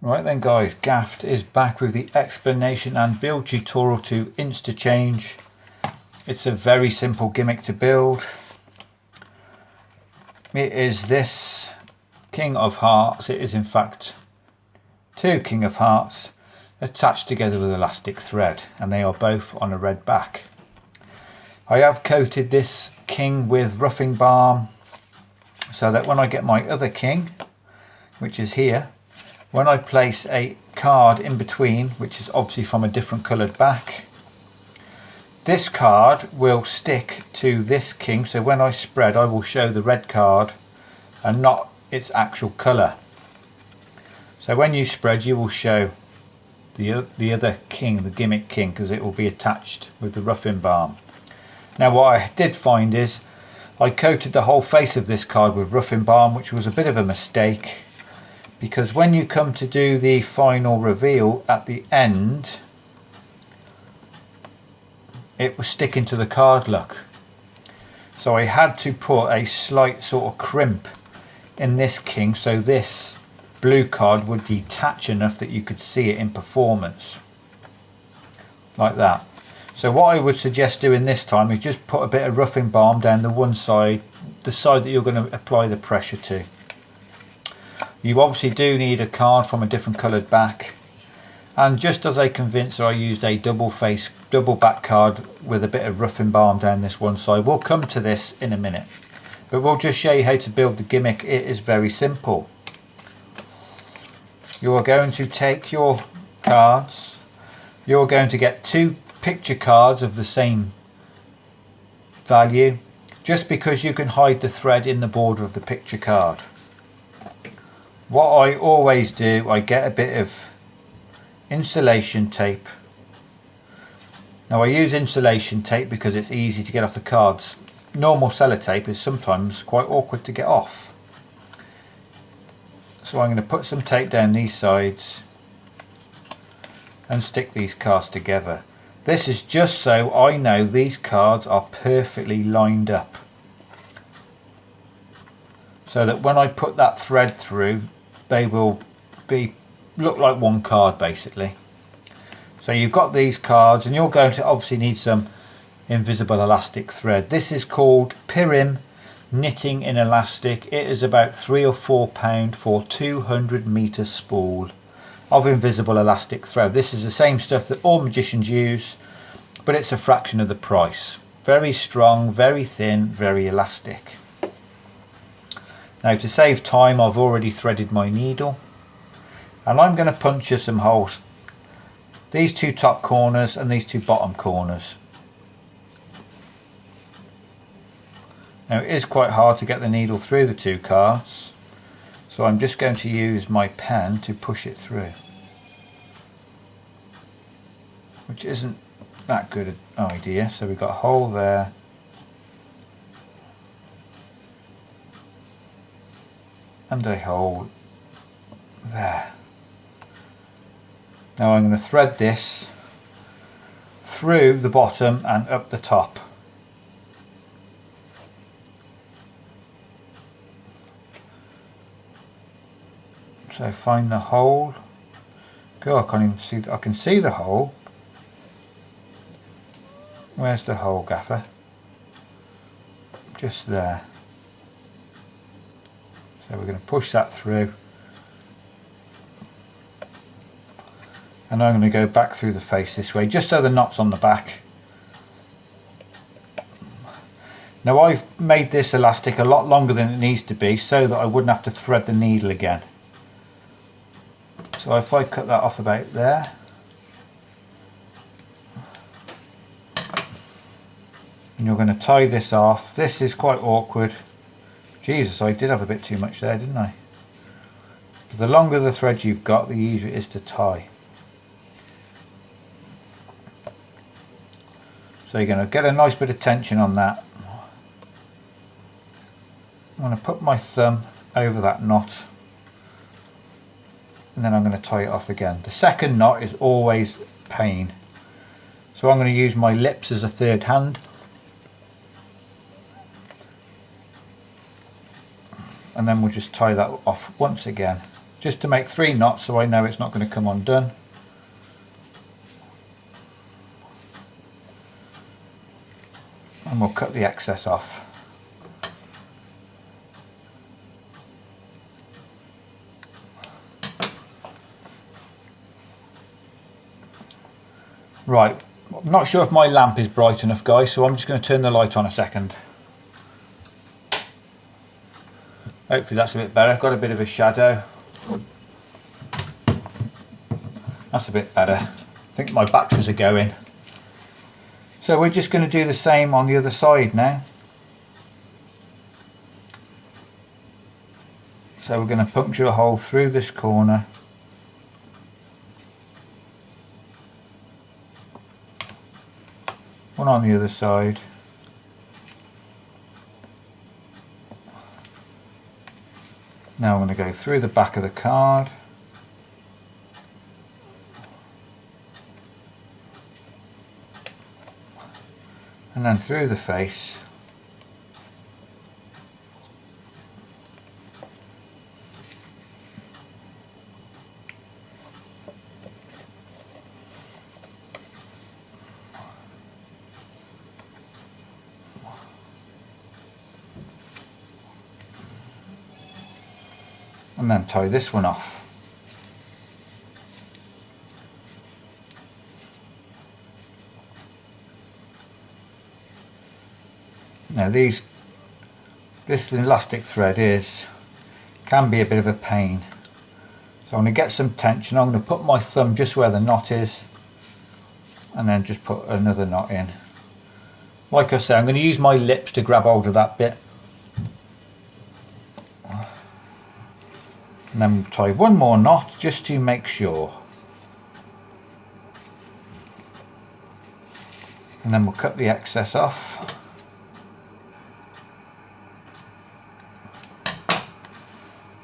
Right then guys, Gaffed is back with the explanation and build tutorial to Insta Change. It's a very simple gimmick to build. It is this King of Hearts. It is in fact two King of Hearts attached together with elastic thread, and they are both on a red back. I have coated this king with roughing balm so that when I get my other king, which is here, when I place a card in between, which is obviously from a different coloured back, this card will stick to this king, so when I spread I will show the red card and not its actual colour. So when you spread you will show the other king, the gimmick king, because it will be attached with the roughing balm. Now what I did find is I coated the whole face of this card with roughing balm, which was a bit of a mistake, because when you come to do the final reveal at the end, it was sticking to the card look. So I had to put a slight sort of crimp in this king so this blue card would detach enough that you could see it in performance. Like that. So what I would suggest doing this time is just put a bit of roughing balm down the one side, the side that you're going to apply the pressure to. You obviously do need a card from a different coloured back, and just as a convincer I used a double back card with a bit of roughing balm down this one side. We'll come to this in a minute, but we'll just show you how to build the gimmick. It is very simple. You are going to take your cards, you're going to get two picture cards of the same value, just because you can hide the thread in the border of the picture card. What I always do, I get a bit of insulation tape. Now I use insulation tape because it's easy to get off the cards. Normal sellotape is sometimes quite awkward to get off. So I'm going to put some tape down these sides and stick these cards together. This is just so I know these cards are perfectly lined up, so that when I put that thread through they will look like one card basically. So you've got these cards, and you're going to obviously need some invisible elastic thread. This is called prym knitting in elastic. It is about £3 or £4 for 200 metre spool of invisible elastic thread. This is the same stuff that all magicians use, but it's a fraction of the price. Very strong, very thin, very elastic. Now to save time I've already threaded my needle, and I'm going to puncture some holes, these two top corners and these two bottom corners. Now it is quite hard to get the needle through the two cards, so I'm just going to use my pen to push it through, which isn't that good an idea. So we've got a hole there, and a hole there. Now I'm going to thread this through the bottom and up the top. So find the hole. God, I can't even see. I can see the hole. Where's the hole, Gaffer? Just there. So we're going to push that through, and I'm going to go back through the face this way, just so the knot's on the back. Now I've made this elastic a lot longer than it needs to be, so that I wouldn't have to thread the needle again. So if I cut that off about there, and you're going to tie this off. This is quite awkward. Jesus, I did have a bit too much there, didn't I? The longer the thread you've got, the easier it is to tie. So you're going to get a nice bit of tension on that. I'm going to put my thumb over that knot, and then I'm going to tie it off again. The second knot is always pain, so I'm going to use my lips as a third hand. And then we'll just tie that off once again. just to make 3 knots so I know it's not going to come undone. And we'll cut the excess off. Right, I'm not sure if my lamp is bright enough, guys, so I'm just going to turn the light on a second. Hopefully that's a bit better. I've got a bit of a shadow. That's a bit better. I think my batteries are going. So we're just going to do the same on the other side now. So we're going to puncture a hole through this corner. One on the other side. Now I'm going to go through the back of the card. And then through the face. And then tie this one off. Now this elastic thread can be a bit of a pain. So I'm going to get some tension. I'm going to put my thumb just where the knot is and then just put another knot in. Like I say, I'm going to use my lips to grab hold of that bit. And then we'll tie one more knot just to make sure. And then we'll cut the excess off.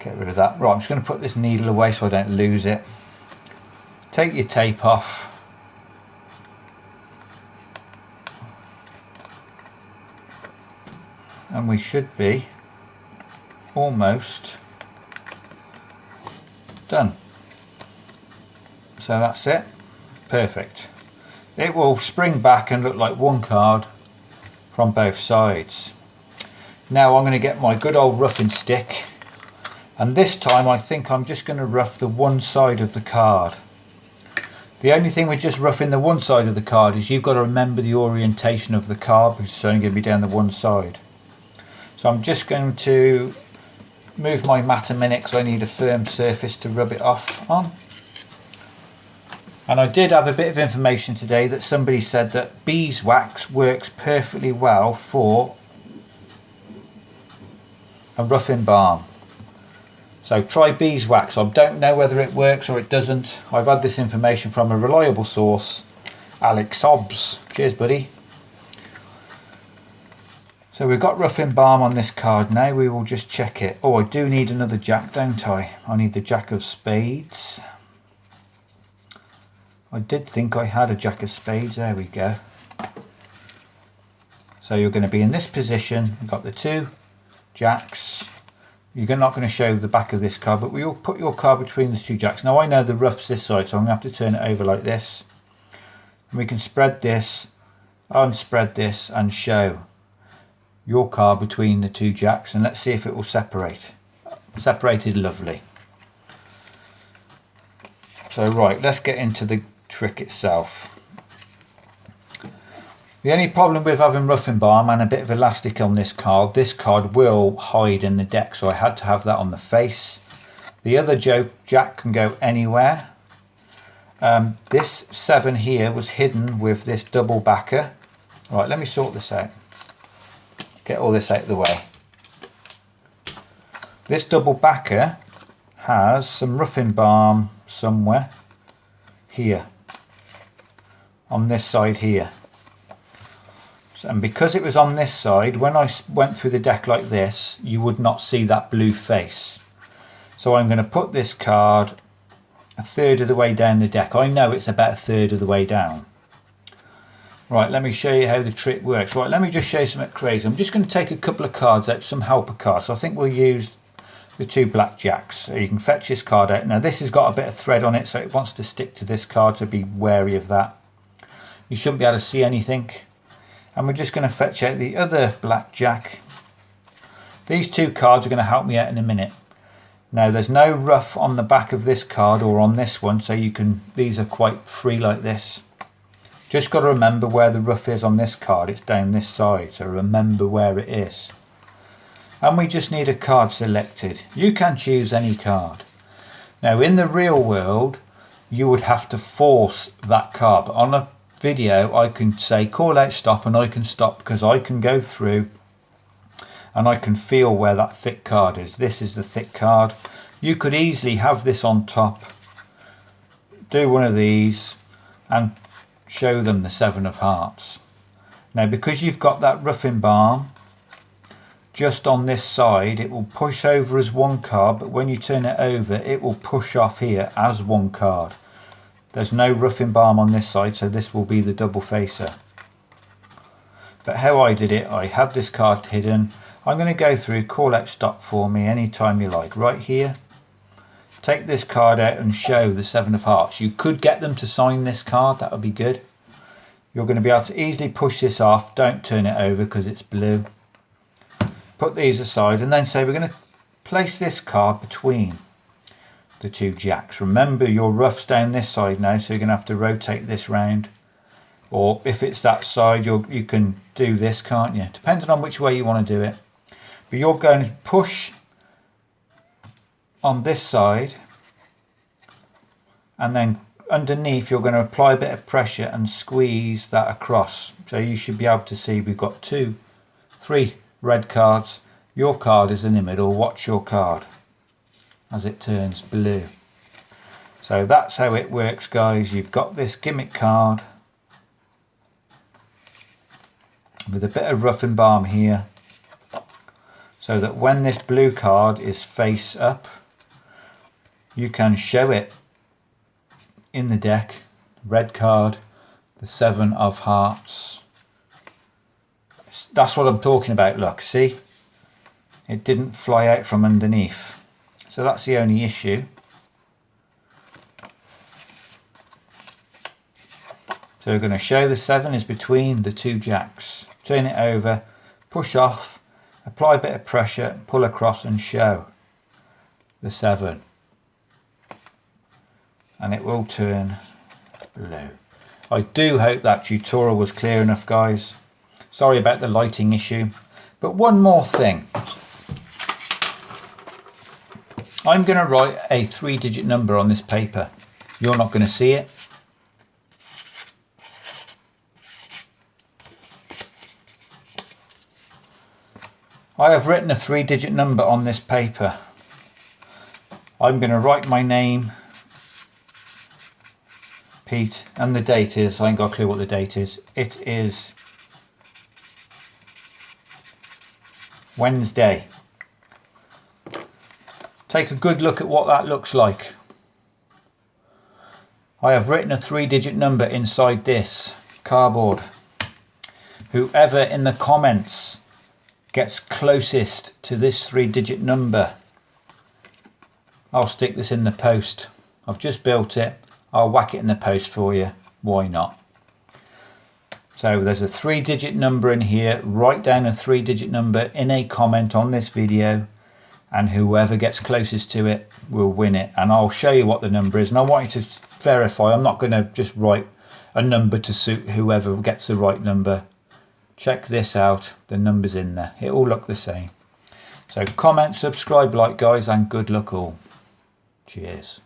Get rid of that. Right, I'm just going to put this needle away so I don't lose it. Take your tape off. And we should be almost done. So that's it. Perfect. It will spring back and look like one card from both sides. Now I'm going to get my good old roughing stick, and this time I think I'm just going to rough the one side of the card. The only thing with just roughing the one side of the card is you've got to remember the orientation of the card, because it's only going to be down the one side. So I'm just going to move my mat a minute because I need a firm surface to rub it off on. And I did have a bit of information today that somebody said that beeswax works perfectly well for a roughing balm. So try beeswax. I don't know whether it works or it doesn't. I've had this information from a reliable source, Alex Hobbs. Cheers, buddy. So we've got roughing balm on this card now. We will just check it. Oh, I do need another jack, don't I? I need the jack of spades. I did think I had a jack of spades. There we go. So you're going to be in this position. You've got the 2 jacks. You're not going to show the back of this card, but we'll put your card between the 2 jacks. Now I know the rough's this side, so I'm going to have to turn it over like this. And we can spread this, unspread this, and show your card between the 2 jacks, and let's see if it will separate. Separated, lovely. So right, let's get into the trick itself. The only problem with having roughing balm and a bit of elastic on this card will hide in the deck, so I had to have that on the face. The other jack can go anywhere. This 7 here was hidden with this double backer. Right, let me sort this out. Get all this out of the way. This double backer has some roughing balm somewhere here, on this side here. So, and because it was on this side, when I went through the deck like this, you would not see that blue face. So I'm going to put this card a third of the way down the deck. I know it's about a third of the way down. Right, let me show you how the trick works. Right, let me just show you something crazy. I'm just going to take a couple of cards out, some helper cards. So I think we'll use the 2 black jacks. So you can fetch this card out. Now this has got a bit of thread on it, so it wants to stick to this card, so be wary of that. You shouldn't be able to see anything. And we're just going to fetch out the other black jack. These 2 cards are going to help me out in a minute. Now there's no rough on the back of this card or on this one, so you can, these are quite free like this. Just got to remember where the rough is on this card. It's down this side, so remember where it is. And we just need a card selected. You can choose any card. Now in the real world you would have to force that card, but on a video I can say call out stop, and I can stop because I can go through and I can feel where that thick card is. This is the thick card. You could easily have this on top, do one of these and show them the 7 of hearts. Now because you've got that roughing balm just on this side, it will push over as 1 card, but when you turn it over it will push off here as 1 card. There's no roughing balm on this side, so this will be the double facer. But how I did it, I had this card hidden. I'm going to go through, call out stop for me anytime you like. Right here, take this card out and show the 7 of hearts. You could get them to sign this card, that would be good. You're going to be able to easily push this off. Don't turn it over because it's blue. Put these aside and then say we're going to place this card between the 2 jacks. Remember your rough's down this side now, so you're going to have to rotate this round. Or if it's that side, you can do this, can't you? Depending on which way you want to do it. But you're going to push on this side, and then underneath you're going to apply a bit of pressure and squeeze that across. So you should be able to see we've got 2, 3 red cards. Your card is in the middle. Watch your card as it turns blue. So that's how it works, guys. You've got this gimmick card with a bit of rough and balm here, so that when this blue card is face up, you can show it in the deck. Red card, the 7 of hearts. That's what I'm talking about. Look, see, it didn't fly out from underneath, so that's the only issue. So we're going to show the 7 is between the 2 jacks. Turn it over, push off, apply a bit of pressure, pull across and show the 7. And it will turn blue. I do hope that tutorial was clear enough, guys. Sorry about the lighting issue. But one more thing. I'm going to write a 3-digit number on this paper. You're not going to see it. I have written a 3-digit number on this paper. I'm going to write my name, Pete, and the date is, I ain't got a clue what the date is. It is Wednesday. Take a good look at what that looks like. I have written a 3-digit number inside this cardboard. Whoever in the comments gets closest to this 3-digit number, I'll stick this in the post. I've just built it. I'll whack it in the post for you. Why not? So there's a 3-digit number in here. Write down a 3-digit number in a comment on this video, and whoever gets closest to it will win it. And I'll show you what the number is. And I want you to verify. I'm not going to just write a number to suit whoever gets the right number. Check this out. The number's in there. It all look the same. So comment, subscribe, like, guys, and good luck all. Cheers.